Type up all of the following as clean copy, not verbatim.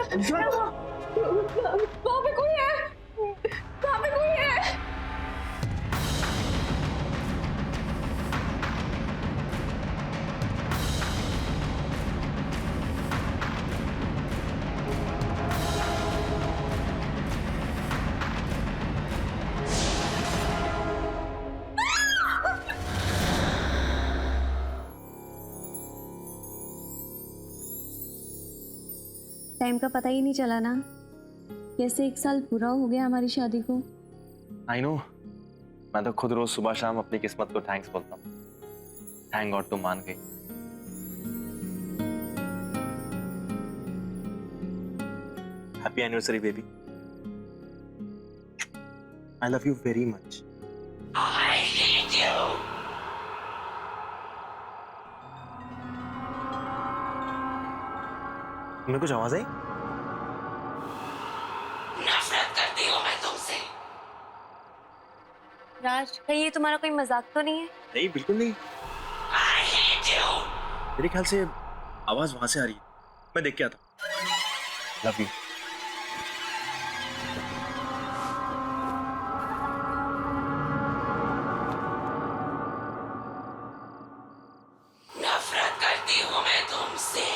वहाँ पे कोई है, वहाँ पे कोई है। टाइम का पता ही नहीं चला ना, कैसे 1 साल पूरा हो गया हमारी शादी को। आई नो, मैं तो खुद रोज सुबह शाम अपनी किस्मत को थैंक्स बोलता हूँ। थैंक गॉड तुम मान गई। Happy anniversary baby. I love you very much. I hate you. तुम्हें कुछ आवाज आई? नफरत करती हूँ मैं तुमसे। राज, कहीं ये तुम्हारा कोई मजाक तो नहीं है? नहीं, बिल्कुल नहीं। I hate you. मेरे ख्याल से आवाज वहां से आ रही है। मैं देख के आता हूँ। Love you. नफरत करती हूँ मैं तुमसे।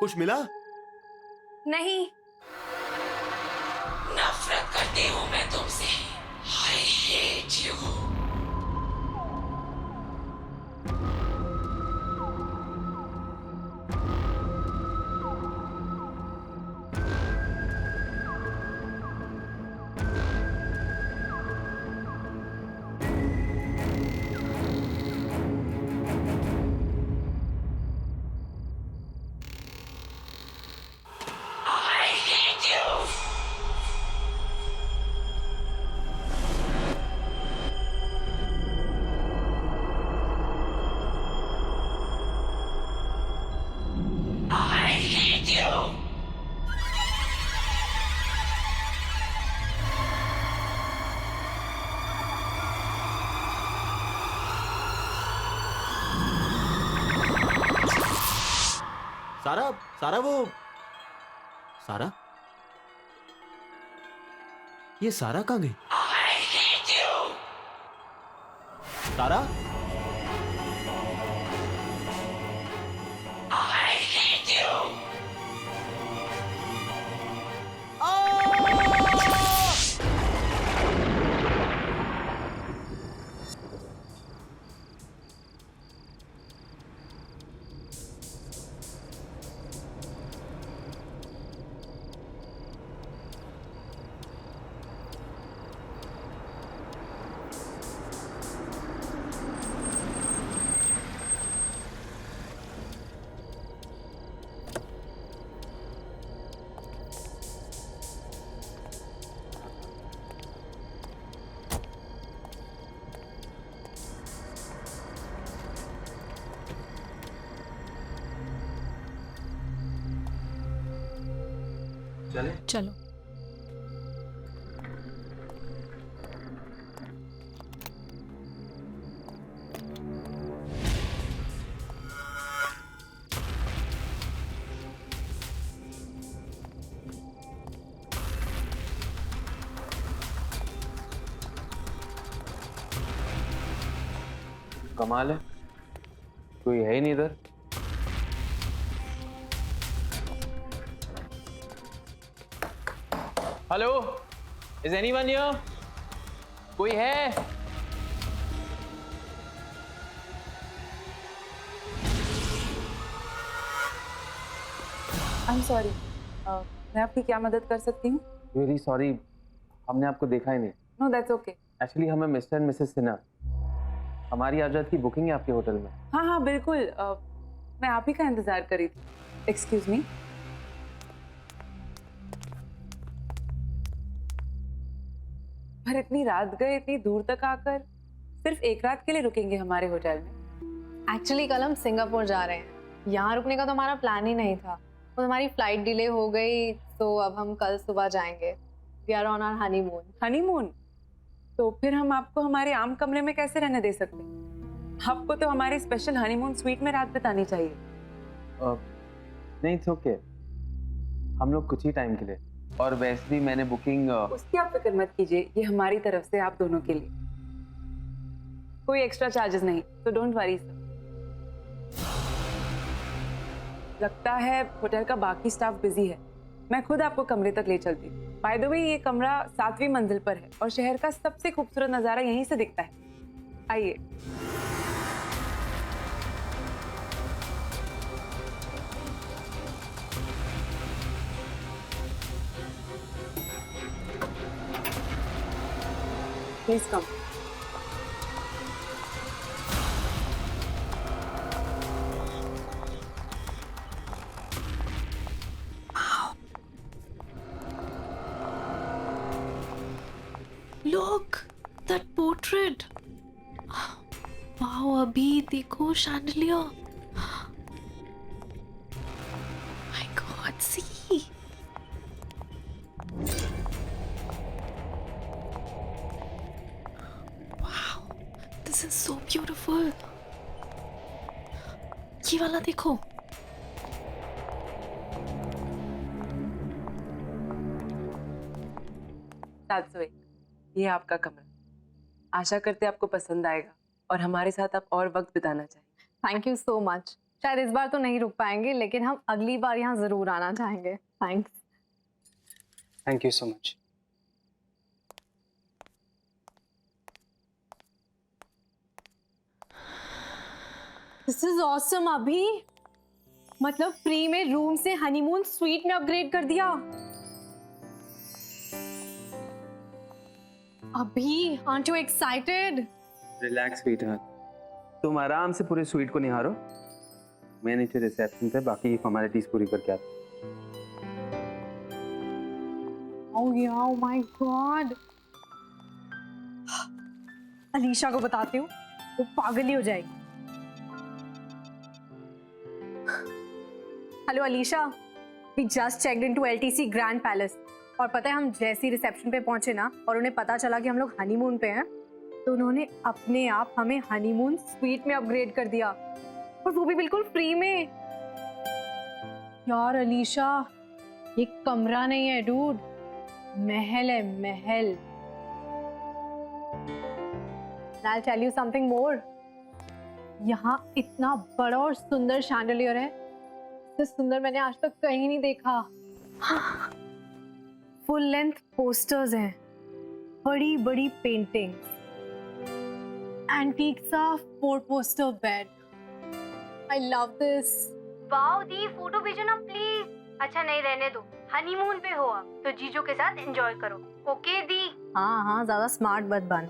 कुछ मिला? नहीं। नफरत करती हूँ मैं तुमसे। I hate you. I hate you. I hate you. सारा, सारा वो सारा, ये सारा कहाँ गई? I hate you. सारा, I hate you. चलो। कमाल है, कोई है ही नहीं इधर। Hello, is anyone here? कोई है? आई एम सॉरी, मैं आपकी क्या मदद कर सकती हूँ? वेरी सॉरी, हमने आपको देखा ही नहीं। No that's okay. एक्चुअली हमें मिस्टर एंड मिसेस सिन्हा, हमारी आजाद की बुकिंग है आपके होटल में। हाँ हाँ बिल्कुल, मैं आप ही का इंतजार कर रही थी। Excuse me. पर इतनी रात गए, इतनी दूर तक आकर सिर्फ एक रात के लिए रुकेंगे हमारे होटल में? एक्चुअली कल हम सिंगापुर जा रहे हैं, यहाँ रुकने का तो हमारा प्लान ही नहीं था। तो हमारी फ्लाइट डिले हो गई, तो अब हम कल सुबह जाएंगे। We are on our honeymoon. Honeymoon? तो फिर हम आपको हमारे आम कमरे में कैसे रहने दे सकते हैं? आपको तो हमारे स्पेशल हनीमून स्वीट में रात बितानी चाहिए। नहीं, इट्स ओके, हम लोग कुछ ही टाइम के लिए, और वैसे भी मैंने बुकिंग उसकी आप फिक्र मत कीजिए, ये हमारी तरफ से आप दोनों के लिए कोई एक्स्ट्रा चार्जेस नहीं, तो डोंट वरी सर। लगता है होटल का बाकी स्टाफ बिजी है, मैं खुद आपको कमरे तक ले चलती हूँ। बाय द वे ये कमरा 7वीं मंजिल पर है और शहर का सबसे खूबसूरत नज़ारा यहीं से दिखता है। आइए। Please come. Look, that portrait. Wow, अभी देखो chandelier. My God, see. Wow, this is so beautiful. ये वाला देखो. ये आपका कमरा, आशा करते आपको पसंद आएगा और हमारे साथ आप और वक्त बिताना चाहेंगे। Thank you so much. शायद इस बार तो नहीं रुक पाएंगे, लेकिन हम अगली बार यहाँ जरूर आना चाहेंगे। Thanks. Thank you so much. This is awesome अभी। मतलब फ्री में रूम से हनीमून स्वीट में अपग्रेड कर दिया। अभी, aren't you excited? Relax sweetheart, तुम आराम से पूरे स्वीट को निहारो, मैं नीचे रिसेप्शन पे बाकी फॉर्मेलिटीज पूरी करके आता हूँ। Oh yeah, oh my God. Alisha को बताती हूँ, वो पागल ही हो जाएगी। Hello Alisha, we just checked into LTC grand Palace. और पता है हम जैसी रिसेप्शन पे पहुंचे ना, और उन्हें पता चला कि हम लोग हनीमून पे हैं, तो उन्होंने अपने आप हमें हनीमून स्वीट में अपग्रेड कर दिया, और वो भी बिल्कुल फ्री में। यार अलीशा, ये कमरा नहीं है डूड, महल है, महल। I'll tell you something more. यहाँ इतना बड़ा और सुंदर शैंडलियर है, इससे सुंदर मैंने आज तक कहीं नहीं देखा। फुल लेंथ पोस्टर्स हैं, बड़ी बड़ी पेंटिंग्स, एंटीक सा 4 poster bed. I love this. Wow the, photo भेजो ना प्लीज। अच्छा नहीं, रहने दो, हनीमून पे हो आप तो जीजू के साथ एंजॉय करो। ओके दी। हाँ हाँ, ज्यादा स्मार्ट मत बन,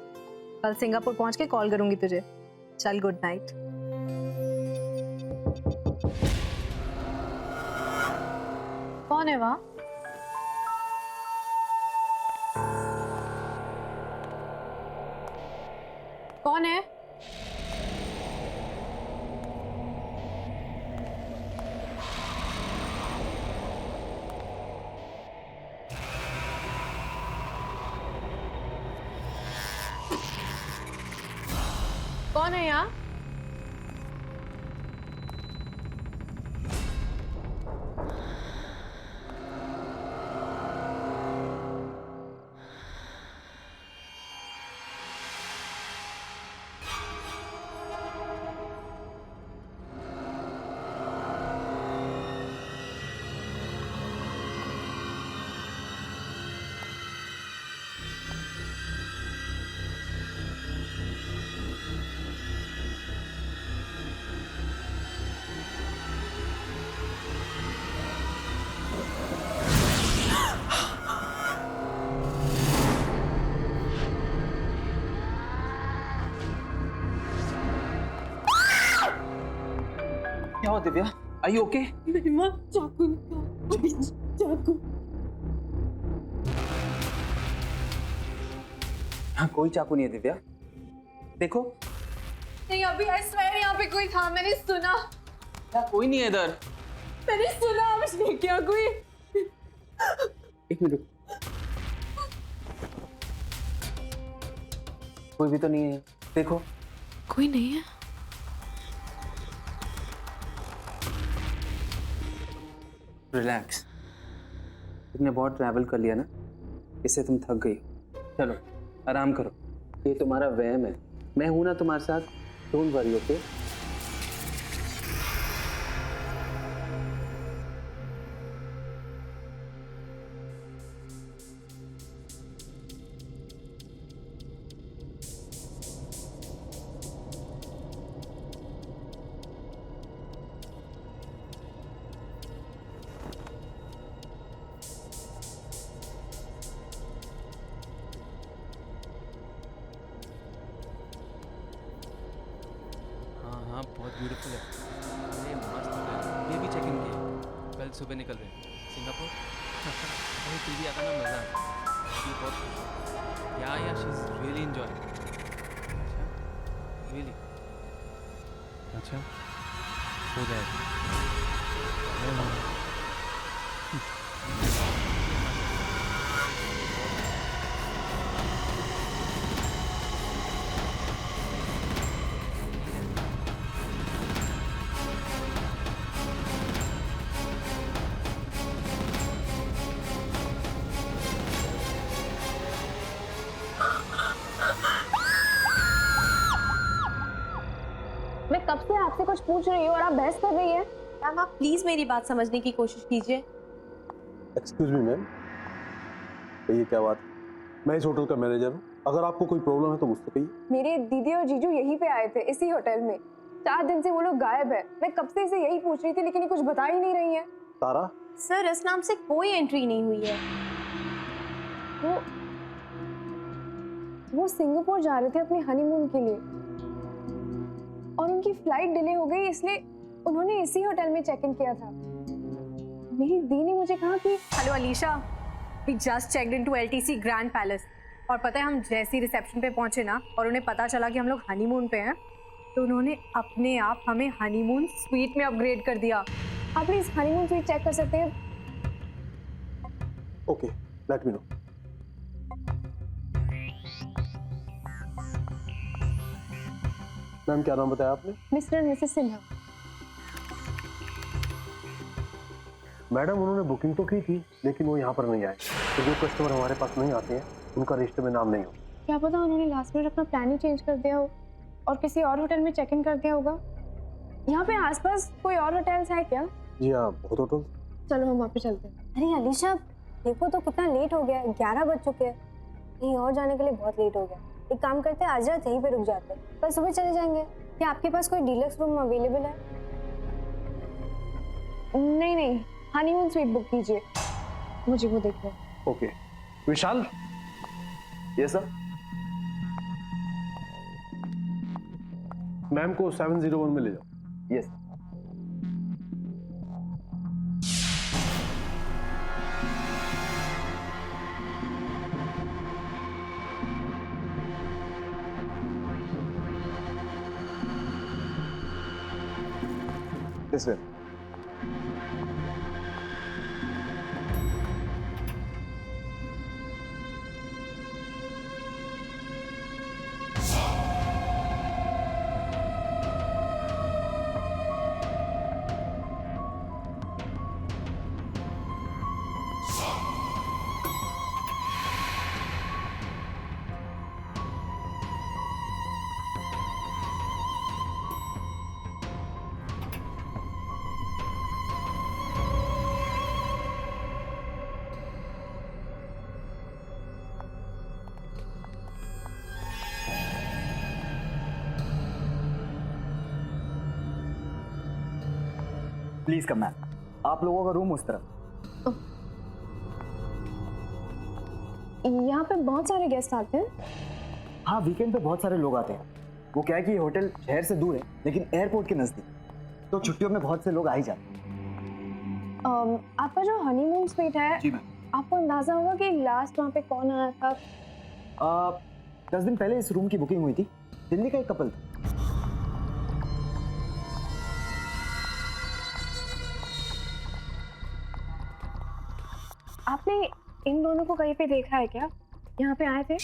कल सिंगापुर पहुंच के कॉल करूंगी तुझे। चल, गुड नाइट। कौन है वहाँ? कौन है? कौन है यहाँ? क्या हुआ दिव्या? Are you okay? चाकू, चाकू। हाँ, कोई चाकू नहीं है दिव्या, देखो। नहीं अभी, आई स्वेयर यहाँ पे कोई था, मैंने सुना। क्या कोई नहीं है इधर? मैंने सुना, मुझे क्या कोई। एक मिनट, कोई भी तो नहीं है, देखो। कोई नहीं है। रिलैक्स, तुमने बहुत ट्रैवल कर लिया ना, इससे तुम थक गई। चलो आराम करो, ये तुम्हारा वहम है, मैं हूं ना तुम्हारे साथ, डोंट वरी, ओके? हाँ हाँ, बहुत ब्यूटीफुल है। अरे मस्त है। ये भी चेक इन किया, कल सुबह निकल रहे हैं सिंगापुर। अरे तू भी आता ना, मज़ा आता। ये बहुत या शी इज़ रियली एंजॉय। अच्छा रियली, अच्छा हो जाएगा। मैं कब से आपसे कुछ पूछ रही हूँ और आप बहस कर रही हैं। मैम आप प्लीज मेरी बात समझने की कोशिश कीजिए। एक्सक्यूज मी मैम, ये क्या बात? मैं इस होटल का मैनेजर हूँ, अगर आपको कोई प्रॉब्लम है तो मुझसे कहिए। मेरे दीदी और जीजू यहीं पे आए थे, इसी होटल में। 4 दिन से वो लोग गायब है। मैं कब से इसे यही पूछ रही थी, लेकिन ये कुछ बता ही नहीं रही है। तारा, सर इस नाम से कोई एंट्री नहीं हुई है। वो सिंगापुर जा रहे थे अपने हनीमून के लिए और उनकी फ्लाइट डिले हो गई, इसलिए उन्होंने इसी होटल में चेक इन किया था। मेरी दी ने मुझे कहा कि hello Alisha, we just checked into LTC Grand Palace. और पता है हम जैसे ही रिसेप्शन पे पहुंचे ना और उन्हें पता चला कि हम लोग हनीमून पे हैं, तो उन्होंने अपने आप हमें हनीमून स्वीट में अपग्रेड कर दिया। आप प्लीज हनीमून स्वीट चेक कर सकते हैं? Okay, let me know. Ma'am क्या नाम बताया आपने? Mister and missus Sinha. Madam उन्होंने बुकिंग तो की थी, लेकिन वो यहाँ पर नहीं आए। तो जो कस्टमर हमारे पास नहीं आते हैं उनका रजिस्टर में नाम नहीं होता। क्या पता उन्होंने लास्ट मिनट अपना प्लान ही चेंज कर दिया हो और किसी और होटल में चेक इन कर दिया होगा। यहाँ पे आसपास कोई और होटल्स है क्या? जी हाँ, बहुत होटल। चलो हम वहाँ पे चलते हैं। अरे अलीशा देखो तो कितना लेट हो गया है, 11 बज चुके हैं। कहीं और जाने के लिए बहुत लेट हो गया। एक काम करते हैं, आज रात यहीं पे रुक जाते हैं, कल सुबह चले जाएंगे। क्या आपके पास कोई डीलक्स रूम अवेलेबल है? नहीं नहीं, हनीमून स्वीट बुक कीजिए, मुझे वो देखना है। ओके विशाल, यस सर। मैम को 701 में ले जाओ। Yes. This way. Please come ma'am, आप लोगों का रूम उस तरफ। यहाँ पे बहुत सारे गेस्ट आते हैं। हाँ, वीकेंड पे बहुत सारे लोग आते हैं। वो क्या है कि ये होटल शहर से दूर है लेकिन एयरपोर्ट के नजदीक, तो छुट्टियों में बहुत से लोग आ ही जाते हैं। आपका जो हनीमून स्वीट है, जी मैम। आपको अंदाजा होगा कि लास्ट वहाँ पे कौन आया था? 10 दिन पहले इस रूम की बुकिंग हुई थी। दिल्ली का एक कपल था। आपने इन दोनों को कहीं पे देखा है क्या? यहाँ पे आए थे?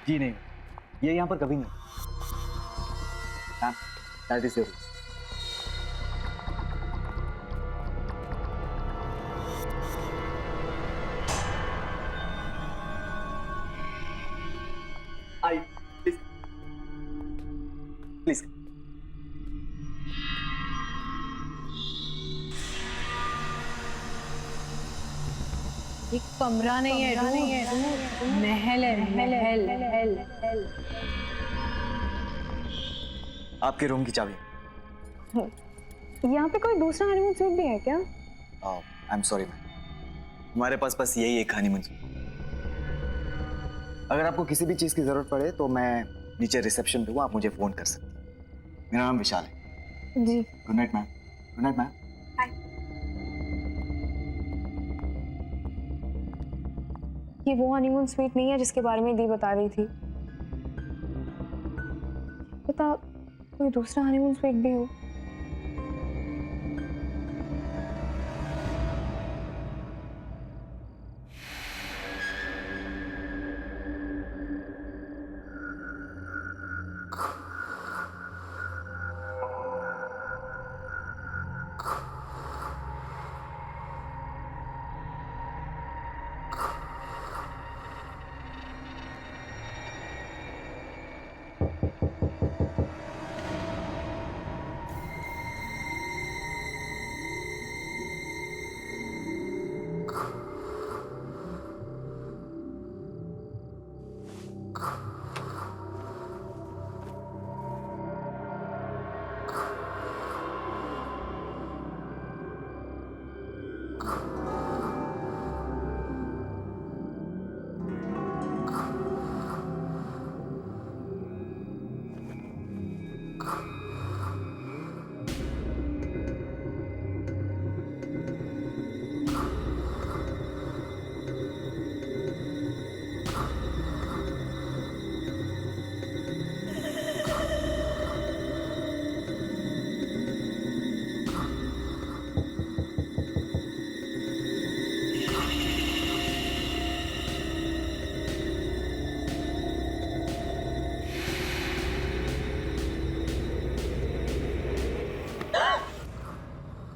जी नहीं, ये यहाँ पर कभी नहीं। Ma'am, that is your. I please please. ये कमरा नहीं है, महल है, महल। आपके रूम की चाबी। यहाँ पे कोई दूसरा हनीमून सूट भी है क्या? आई एम सॉरी मैम, हमारे पास बस यही एक हनीमून सूट। अगर आपको किसी भी चीज़ की ज़रूरत पड़े तो मैं नीचे रिसेप्शन पे हूँ, आप मुझे फ़ोन कर सकती हैं। मेरा नाम विशाल है। जी। Good night ma'am. Good night ma'am. ये वो हनीमून स्वीट नहीं है जिसके बारे में दी बता रही थी। पता कोई दूसरा हनीमून स्वीट भी हो।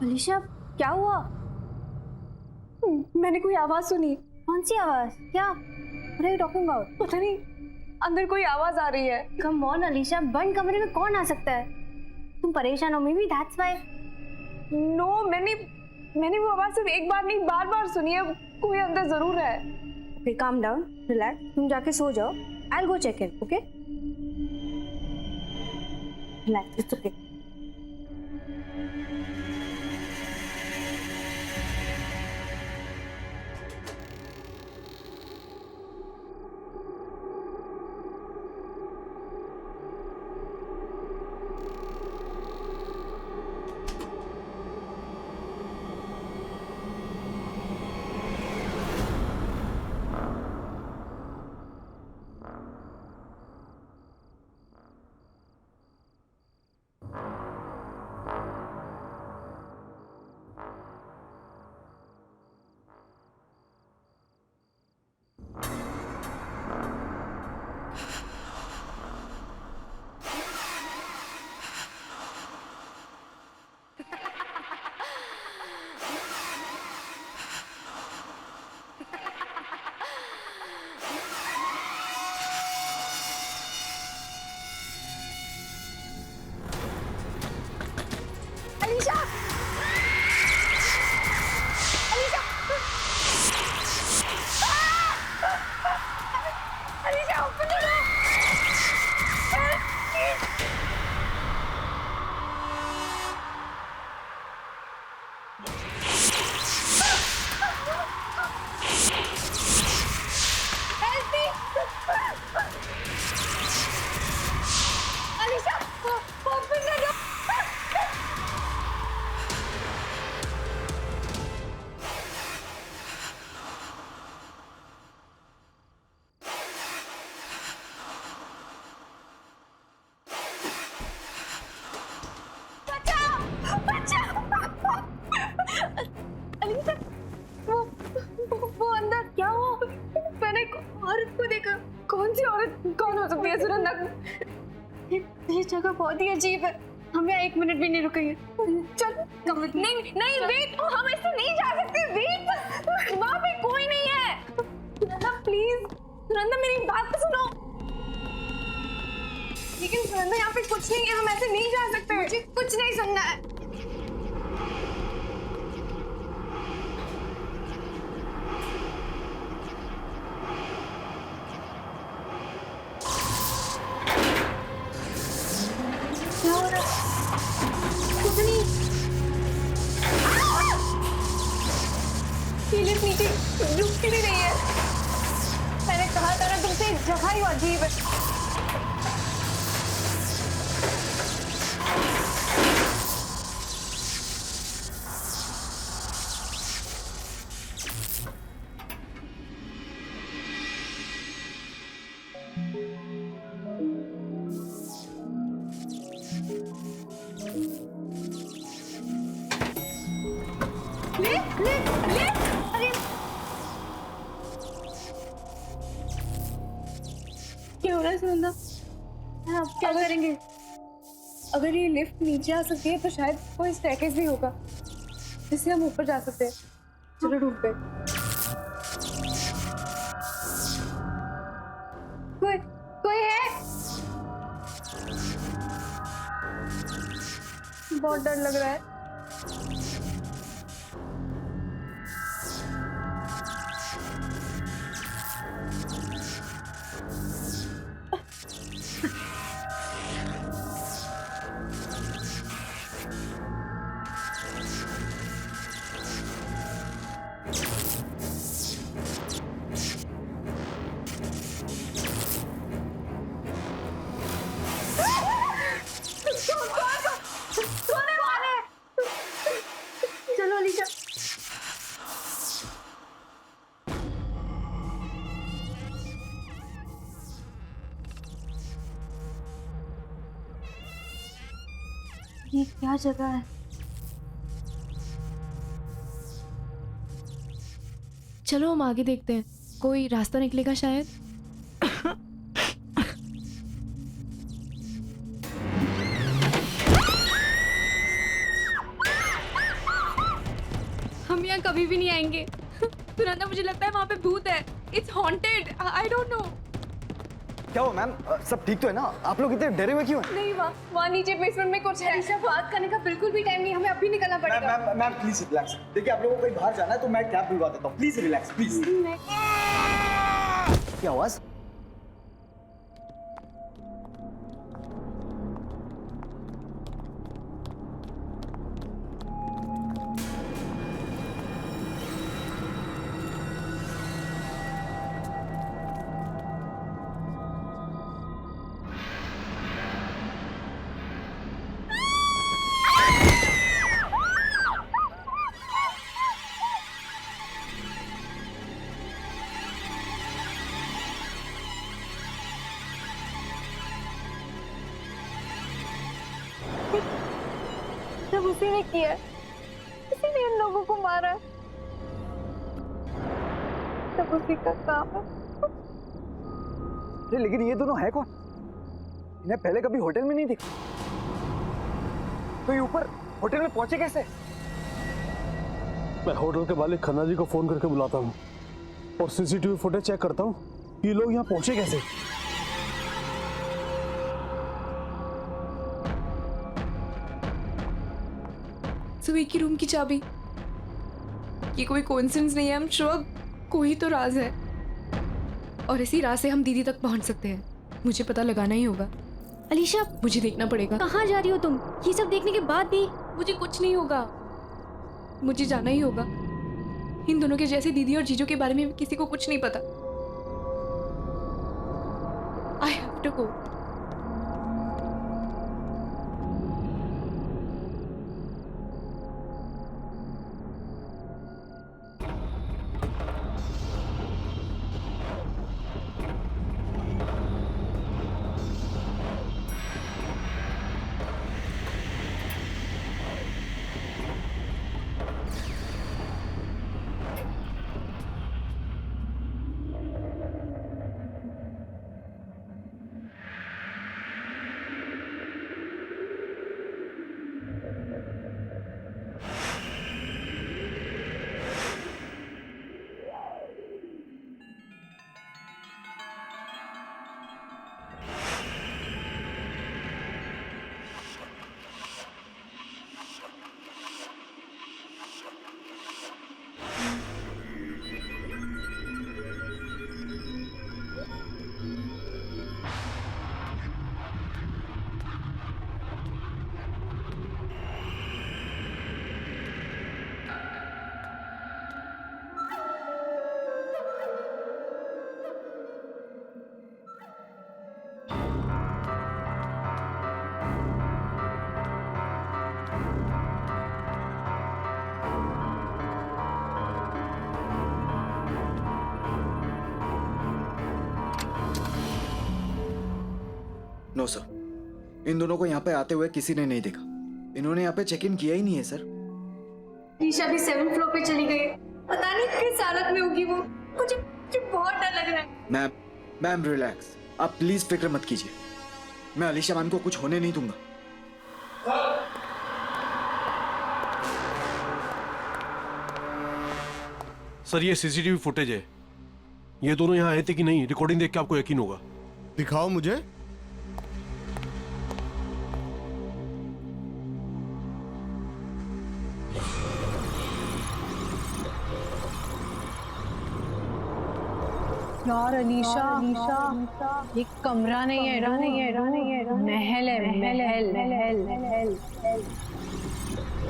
अलीशा, क्या हुआ? मैंने कोई आवाज सुनी। कौन सी आवाज? क्या? What are you talking about? पता नहीं, अंदर कोई आवाज आ रही है। Come on अलीशा, बंद कमरे में कौन आ सकता है? तुम परेशान हो, maybe that's why. नो, मैंने वो आवाज सिर्फ एक बार नहीं बार सुनी है। कोई अंदर जरूर है। Okay, calm down, relax. तुम जाके सो जाओ. I'll go check in, okay? Relax, it's okay. ये जगह बहुत ही अजीब है, हम यहाँ 1 मिनट भी नहीं रुकेंगे। चल नहीं नहीं वेट, हम ऐसे नहीं जा सकते, वेट, वहाँ पे कोई नहीं है। सुनंदा प्लीज, सुनंदा मेरी बात तो सुनो। लेकिन सुनंदा यहाँ पे कुछ नहीं है, हम ऐसे नहीं जा सकते। मुझे कुछ नहीं सुनना है। क्या हो रहा है? कुछ नहीं। ये लिफ्ट नीचे रुक ही नहीं रही है। मैंने कहा था ना तुमसे, जगह ही अजीब है। अरे क्या हो रहा है सुनंदा? अब क्या करेंगे? अगर ये लिफ्ट नीचे आ सकती है तो शायद कोई स्टेयरकेस भी होगा जिससे हम ऊपर जा सकते हैं। चलो रूम पे। कोई है? बहुत डर लग रहा है। चलो अलीशा। ये क्या जगह है? चलो हम आगे देखते हैं, कोई रास्ता निकलेगा शायद। हम यहाँ कभी भी नहीं आएंगे। सुनंदा मुझे लगता है वहाँ पे भूत है। It's haunted. I don't know. क्या हो मैम, सब ठीक तो है ना? आप लोग इतने डरे हुए क्यों हैं? नहीं, वहाँ नीचे बेसमेंट में कुछ है। अलीशा, बात करने का बिल्कुल भी टाइम नहीं, हमें अभी निकलना पड़ेगा। Ma'am please relax. देखिए आप लोगों को कहीं बाहर जाना है तो मैं कैब बुलवा देता हूँ। Please relax please. क्या आवाज? सब उसी ने किया, उसी ने इन लोगों को मारा। सब उसी का काम है। लेकिन ये दोनों है कौन? इन्हें पहले कभी होटल में नहीं देखा। तो ये ऊपर होटल में पहुंचे कैसे? मैं होटल के मालिक खन्ना जी को फोन करके बुलाता हूँ और सीसीटीवी फुटेज चेक करता हूँ कि ये लोग यहाँ पहुंचे कैसे। सुबह की रूम की चाबी, ये कोई कोइंसिडेंस नहीं है। हम श्योर कोई तो राज है, और इसी राज से हम दीदी तक पहुंच सकते हैं। मुझे पता लगाना ही होगा। अलीशा, मुझे देखना पड़ेगा। कहाँ जा रही हो तुम? ये सब देखने के बाद भी मुझे कुछ नहीं होगा, मुझे जाना ही होगा। इन दोनों के जैसे दीदी और जीजू के बारे में किसी को कुछ नहीं पता। I have to go. इन दोनों को यहाँ पे आते हुए किसी ने नहीं देखा। इन्होंने यहाँ पे चेक इन किया ही नहीं है सर। ईशा भी 7th फ्लोर पे चली गई, पता नहीं किस हालत में होगी वो। मुझे बहुत डर लग रहा है। मैम रिलैक्स, आप प्लीज फिक्र मत कीजिए। मैं अलीशा मैम को कुछ होने नहीं दूंगा। सर ये सीसीटीवी फुटेज है। ये दोनों यहाँ आए थे कि नहीं, रिकॉर्डिंग देख के आपको यकीन होगा। दिखाओ मुझे। यार अलीशा, ये कमरा नहीं है, महल है, महल।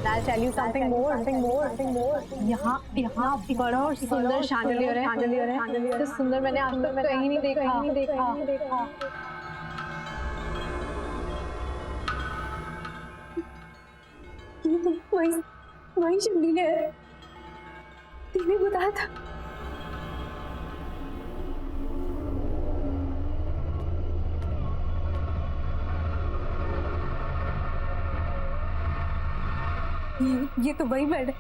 I'll tell you something more. यहाँ बड़ा और सुंदर शैंडलियर है। इससे सुंदर मैंने आज तक कहीं नहीं देखा। ये तो वही शैंडलियर है। तूने बताया था। ये तो वही बेड है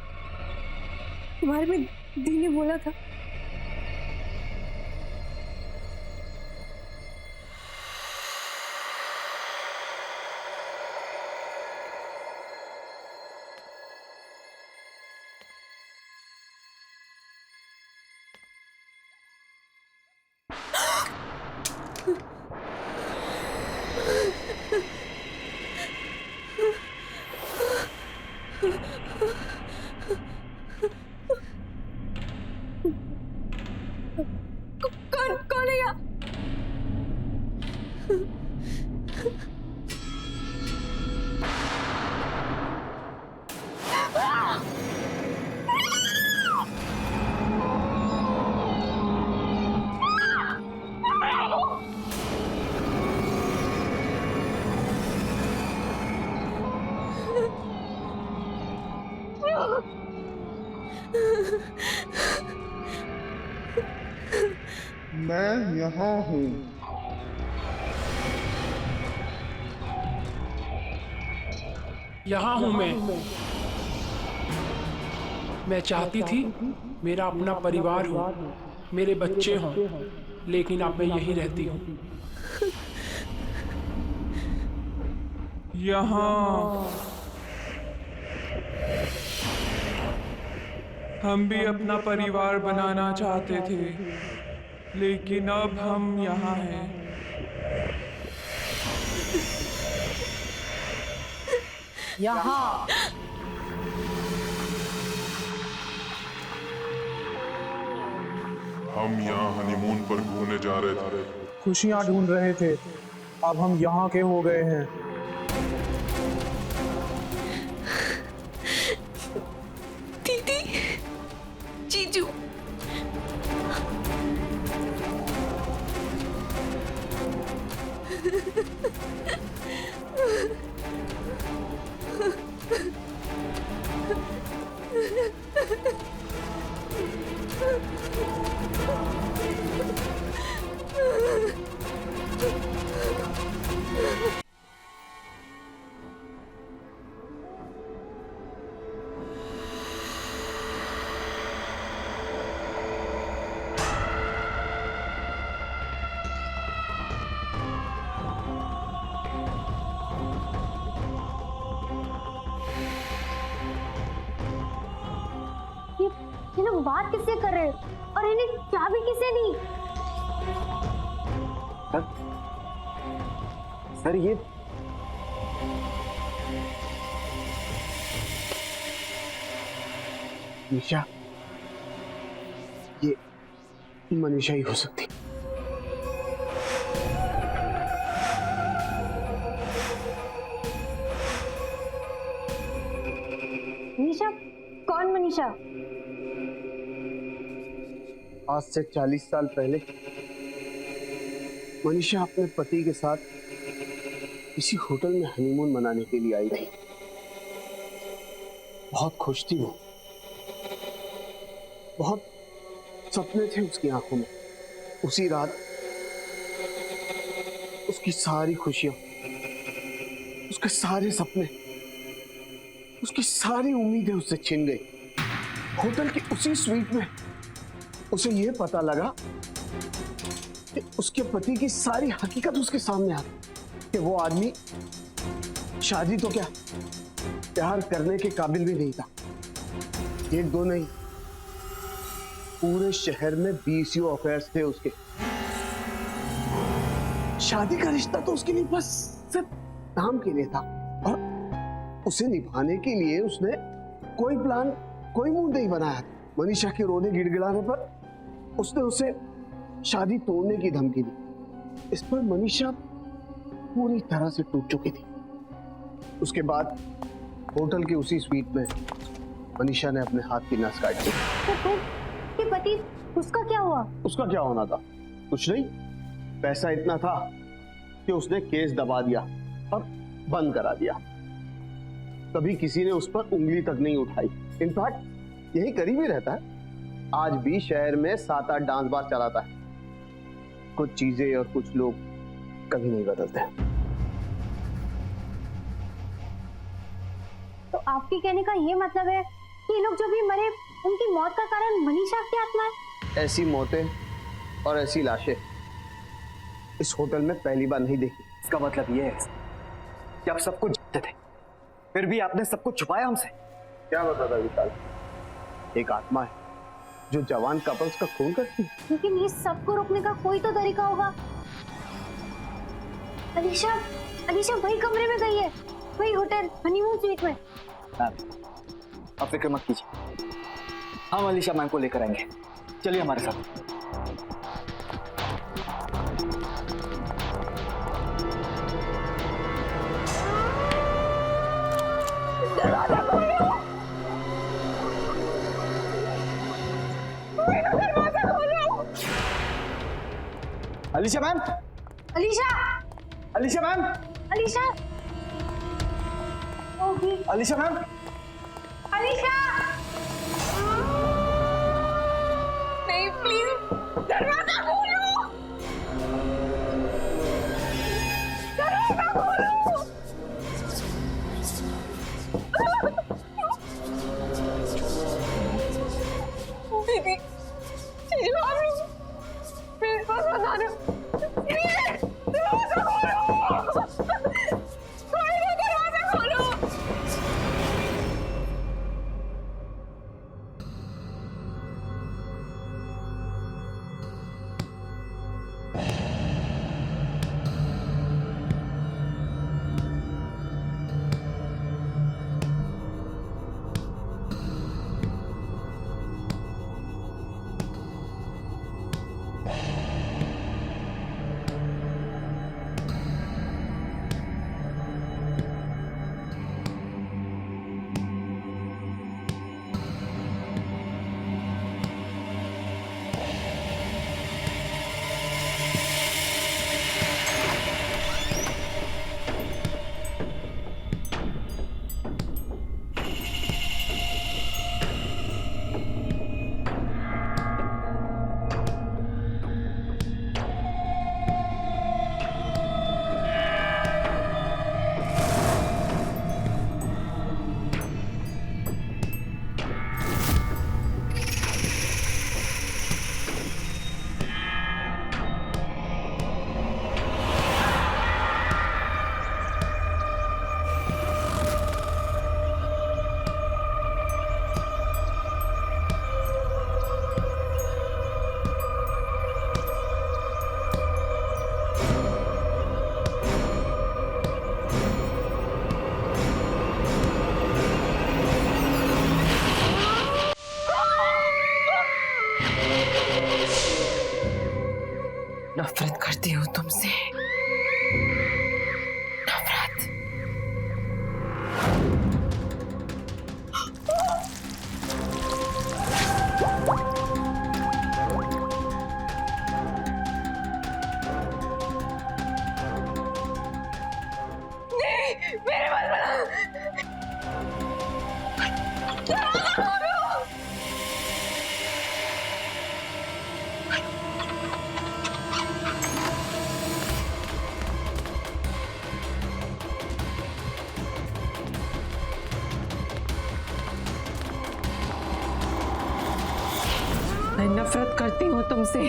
तुम्हारे में दी ने बोला था। कौन है यहाँ? मैं यहाँ हूँ। यहाँ हूँ मैं चाहती थी मेरा अपना परिवार हो, मेरे बच्चे हों, लेकिन अब मैं यहीं रहती हूँ। यहाँ हम भी अपना परिवार बनाना चाहते थे, लेकिन अब हम यहाँ हैं। यहाँ हम यहाँ हनीमून पर घूमने जा रहे थे, खुशियाँ ढूंढ रहे थे, अब हम यहाँ के हो गए हैं। दीदी, जीजू, ये लोग बात किससे कर रहे हैं और इन्हें चाबी किसने दी? सर ये निशा, ये मनीषा ही हो सकती। मनीषा? कौन मनीषा? आज से 40 साल पहले मनीषा अपने पति के साथ किसी होटल में हनीमून मनाने के लिए आई थी। बहुत खुश थी वो, बहुत सपने थे उसकी आंखों में। उसी रात उसकी सारी खुशियां उसके सारे सपने, उसकी सारी उम्मीदें उससे छिन गई। होटल की उसी स्वीट में उसे यह पता लगा कि उसके पति की सारी हकीकत उसके सामने आ गई कि वो आदमी शादी तो क्या, प्यार करने के काबिल भी नहीं था। एक दो नहीं, पूरे शहर में 20 अफेयर्स थे उसके। शादी का रिश्ता तो उसके लिए बस सिर्फ नाम के लिए था, और उसे निभाने के लिए उसने कोई प्लान, कोई मूड नहीं बनाया। मनीषा के रोने गिड़गिड़ाने पर उसने उसे शादी तोड़ने की धमकी दी। इस पर मनीषा पूरी तरह से टूट चुकी थी। उसके बाद होटल की उसी स्वीट में मनीषा ने अपने हाथ की नस काट दी। तो फिर कि पति, उसका क्या हुआ? उसका क्या होना था? कुछ नहीं, पैसा इतना था कि उसने केस दबा दिया और बंद करा दिया। कभी किसी ने उस पर उंगली तक नहीं उठाई। इनफैक्ट यही करीब ही रहता है। आज भी शहर में 7-8 डांस बार चलाता है। कुछ चीजें और कुछ लोग कभी नहीं बदलते। तो आपके कहने का ये मतलब है कि ये लोग जो भी मरे, उनकी मौत का कारण मनीषा की आत्मा है? ऐसी मौतें और ऐसी लाशें इस होटल में पहली बार नहीं देखी। इसका मतलब ये है कि आप सब कुछ जानते थे, फिर भी आपने सब कुछ छुपाया हमसे। क्या बता विशाल? एक आत्मा है जो जवान कपल्स का खून करती है। लेकिन ये सबको रोकने का कोई तो तरीका होगा। अलीशा, अलीशा वही कमरे में गई है, वही होटल हनीमून स्वीट में। आप फिक्र मत कीजिए, हम अलीशा मैम को लेकर आएंगे। चलिए हमारे साथ। अलीशा मैम, अलीशा, अलीशा मैम, अलीशा, ओही, अलीशा मैम, अलीशा, नहीं प्लीज दरवाजा खोलो, दरवाजा खोलो। दीदी, चीजू आप लोग मेरे पास बता रहे हो। दरवाजा खोलो, दरवाजा खोलो। नफरत करती हूँ तुमसे, नफरत। नहीं, मेरे मत बना। दरवाजा खोलो। मैं नफरत करती हूँ तुमसे,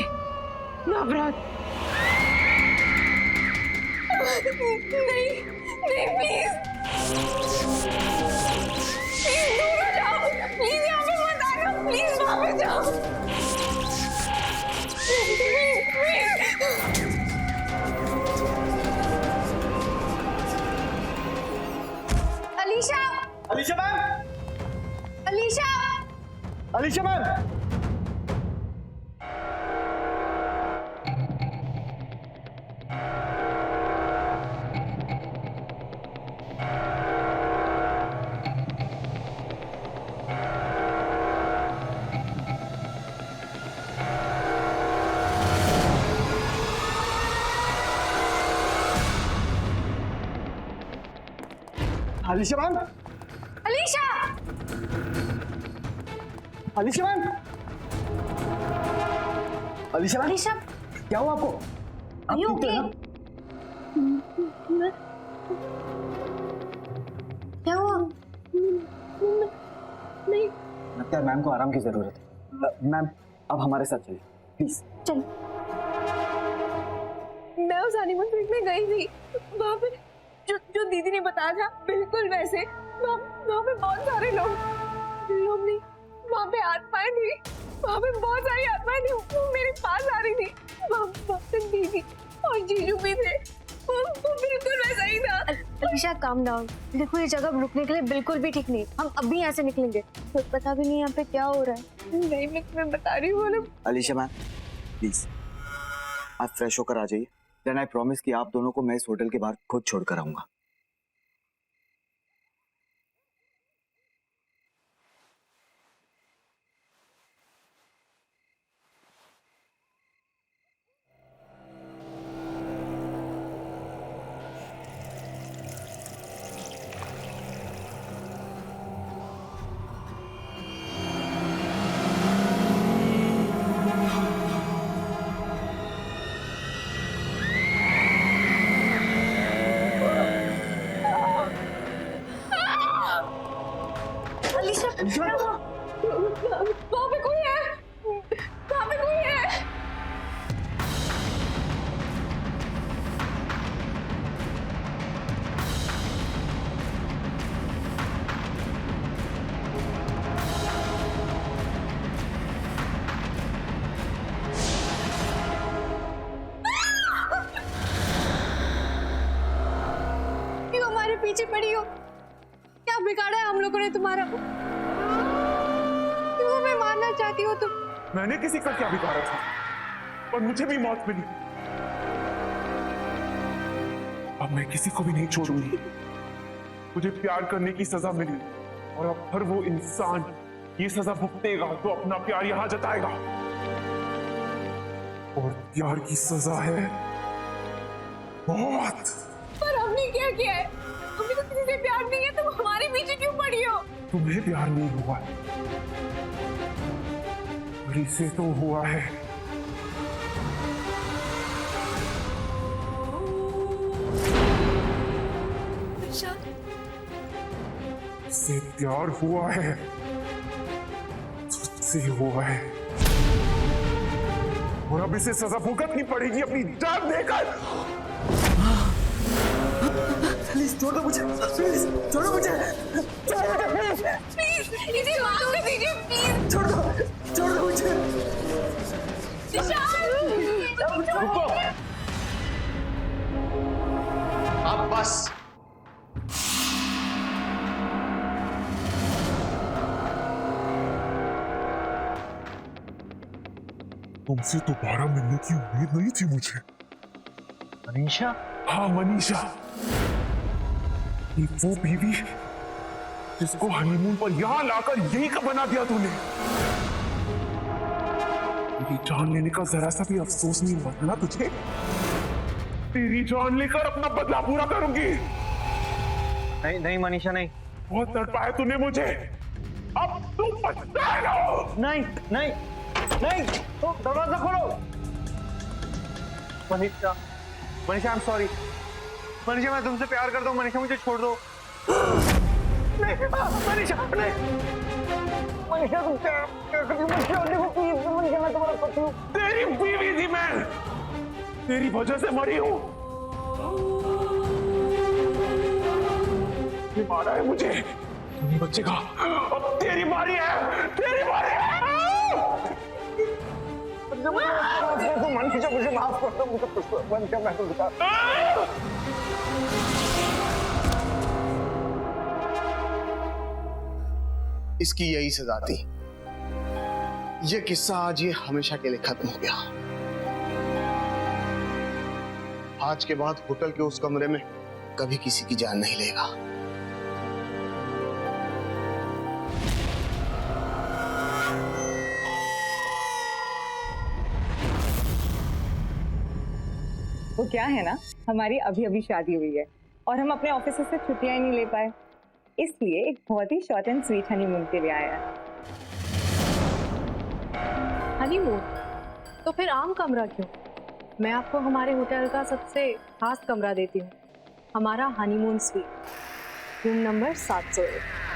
नफरत। नहीं नहीं प्लीज प्लीज दूर हो जाओ, प्लीज यहाँ पे मत आना, प्लीज वहाँ पे जाओ, Alisha, Alisha ma'am, Alisha, Alisha ma'am. Alisha ma'am, Alisha, Alisha ma'am, Alisha ma'am, Alisha, क्या हुआ आपको? आप you ठीक तो हैं ना? क्या हुआ? नहीं, लगता है मैम को आराम की जरूरत है। मैम अब हमारे साथ चलिए प्लीज। चल। मैं उस हनीमून स्वीट में गई थी, वहाँ पे जो दीदी ने बताया था बिल्कुल वैसे, वहाँ पे बहुत सारे लोग नहीं, वहाँ पे आत्माएं थी, वहाँ पे बहुत सारी आत्माएं थी, वो मेरे पास आ रही थी, वहाँ पे दीदी और जीजू भी थे, वो बिल्कुल वैसा ही था। अलीशा काम डाउन, देखो ये जगह रुकने के लिए बिल्कुल भी ठीक नहीं, हम अभी यहाँ से निकलेंगे, तो पता भी नहीं यहाँ पे क्या हो रहा है। नहीं मैं बता रही हूँ। अलीशा मैम प्लीज आप फ्रेश होकर आ जाइए, देन आई प्रॉमिस कि आप दोनों को मैं इस होटल के बाहर खुद छोड़कर आऊंगा। वहाँ पे कोई है, वहाँ पे कोई है। क्यों हमारे पीछे पड़ी हो? क्या बिगाड़ा है हम लोगों ने तुम्हारा? क्यों हमें मारना चाहती हो तुम? मैंने किसी का क्या बिगाड़ा था, और मुझे भी मौत मिली। अब मैं किसी को भी नहीं छोड़ूंगी। मुझे प्यार करने की सजा मिली, और अब हर वो इंसान ये सजा भुगतेगा तो अपना प्यार यहां जताएगा। और प्यार की सजा है मौत। पर हमने क्या किया है? हमें तो किसी से प्यार नहीं है, तुम हमारे पीछे क्यों पड़ी हो? तुम्हें प्यार नहीं हुआ है, और इसे तो हुआ है। इससे प्यार हुआ है, तुझसे हुआ है, और अब इसे सजा भुगतनी पड़ेगी अपनी जान देकर। प्लीज छोड़ दो मुझे, प्लीज छोड़ो मुझे, प्लीज इसे माफ कर दीजिए, प्लीज छोड़ दो मुझे। रुको, अब बस। तुमसे दोबारा मिलने की उम्मीद नहीं थी मुझे। मनीषा? हाँ मनीषा, ये वो बीवी जिसको हनीमून पर यहां लाकर यही का बना दिया तूने। तेरी जान लेने का जरा सा भी अफसोस नहीं हुआ ना तुझे? तेरी जान लेकर अपना बदला पूरा करूंगी। नहीं नहीं मनीषा नहीं। बहुत तड़पाया तूने मुझे, अब तू पछताएगा। नहीं नहीं नहीं, तो दरवाजा खोलो। Manisha, Manisha I am sorry. Manisha मैं तुमसे प्यार करता हूँ, मनीषा मुझे छोड़ दो। नहीं मनीषा, नहीं तेरी बीवी थी मैं, तेरी वजह से मरी हूँ। ये मारा है मुझे, तुम्हें बच्चे का अब तेरी बारी है, तेरी बारी है। मुझे माफ कर दो, मुझे मन क्या मैं इसकी यही सजा थी। ये किस्सा आज ये हमेशा के लिए खत्म हो गया। आज के बाद होटल के उस कमरे में कभी किसी की जान नहीं लेगा। वो क्या है ना, हमारी अभी अभी शादी हुई है और हम अपने ऑफिस से छुट्टियां ही नहीं ले पाए, इसलिए एक बहुत ही शॉर्ट एंड स्वीट हनीमून के लिए आया है। हनीमून? तो फिर आम कमरा क्यों? मैं आपको हमारे होटल का सबसे खास कमरा देती हूँ, हमारा हनीमून स्वीट, रूम नंबर 701।